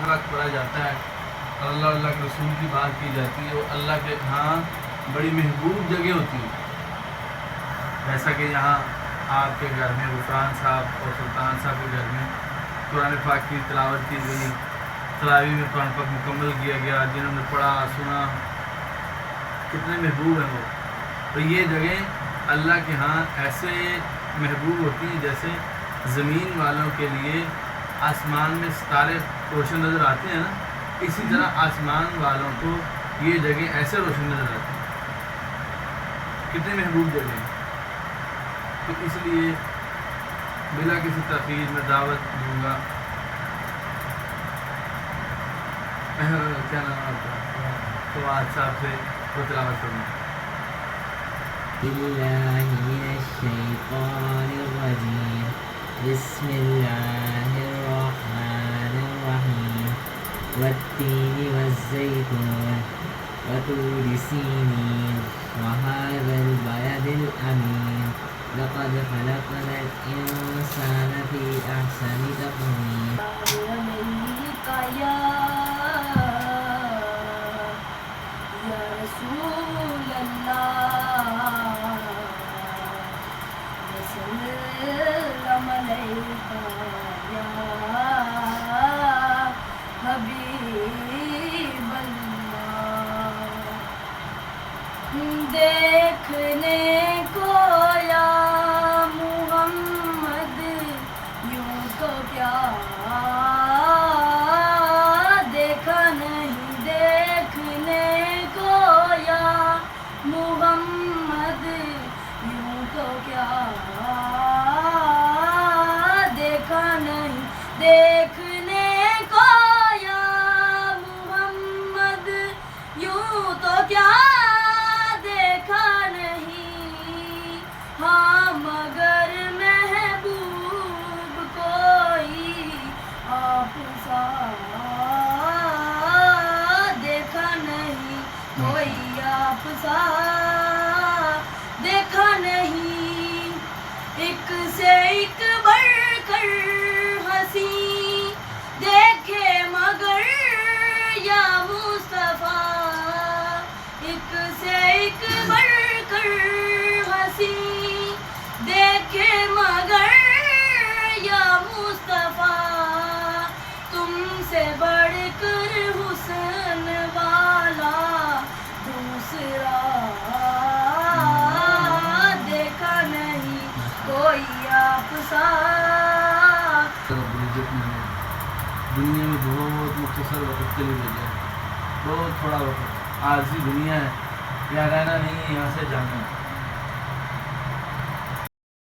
وقت پڑھا جاتا ہے اور اللہ کے رسول کی بات کی جاتی ہے، وہ اللہ کے ہاں بڑی محبوب جگہ ہوتی ہے. جیسا کہ یہاں آپ کے گھر میں غفران صاحب اور سلطان صاحب کے گھر میں قرآن پاک کی تلاوت کی گئی، تراویح میں قرآن پاک مکمل کیا گیا، جنہوں نے پڑھا سنا، کتنے محبوب ہیں وہ. تو یہ جگہ اللہ کے ہاں ایسے محبوب ہوتی ہیں جیسے زمین والوں کے لیے آسمان میں ستارے روشن نظر آتے ہیں نا، اسی طرح آسمان والوں کو یہ جگہ ایسے روشن نظر آتی ہیں. کتنے محبوب جگہ ہیں. تو اس لیے بلا کسی تاخیر میں دعوت دوں گا. کیا نام ہے آپ کا؟ فواد صاحب سے وہ تلاوت کروں گا. بالله من الشيطان الرجيم بسم الله الرحمن الرحيم والتين والزيتون وطور سينين وهذا البلد الأمين لقد خلقنا الإنسان في أحسن تقويم يا رسول الله وسلم عليك يا حبيب الله. دیکھنے کو یا محمد یوں تو کیا دیکھا نہیں، دیکھنے کو یا محمد یوں تو کیا دیکھا نہیں، دیکھنے کو یا محمد یوں تو کیا دیکھا نہیں. ہاں مگر محبوب کوئی آپ سا دیکھا نہیں، کوئی آپ سا دیکھا نہیں. ایک سے ایک بڑھ کر ہنسی دیکھے مگر یا مصطفیٰ، ایک سے ایک بڑھ کر ہنسی دیکھے مگر یا مصطفیٰ. تم سے بڑھ کر حسن والا دوسرا دیکھا نہیں، کوئی آپ سا. دنیا میں بہت مختصر وقت کے لیے بھیجا ہے، بہت تھوڑا وقت. عارضی دنیا ہے، یہاں رہنا نہیں ہے، یہاں سے جانا ہے.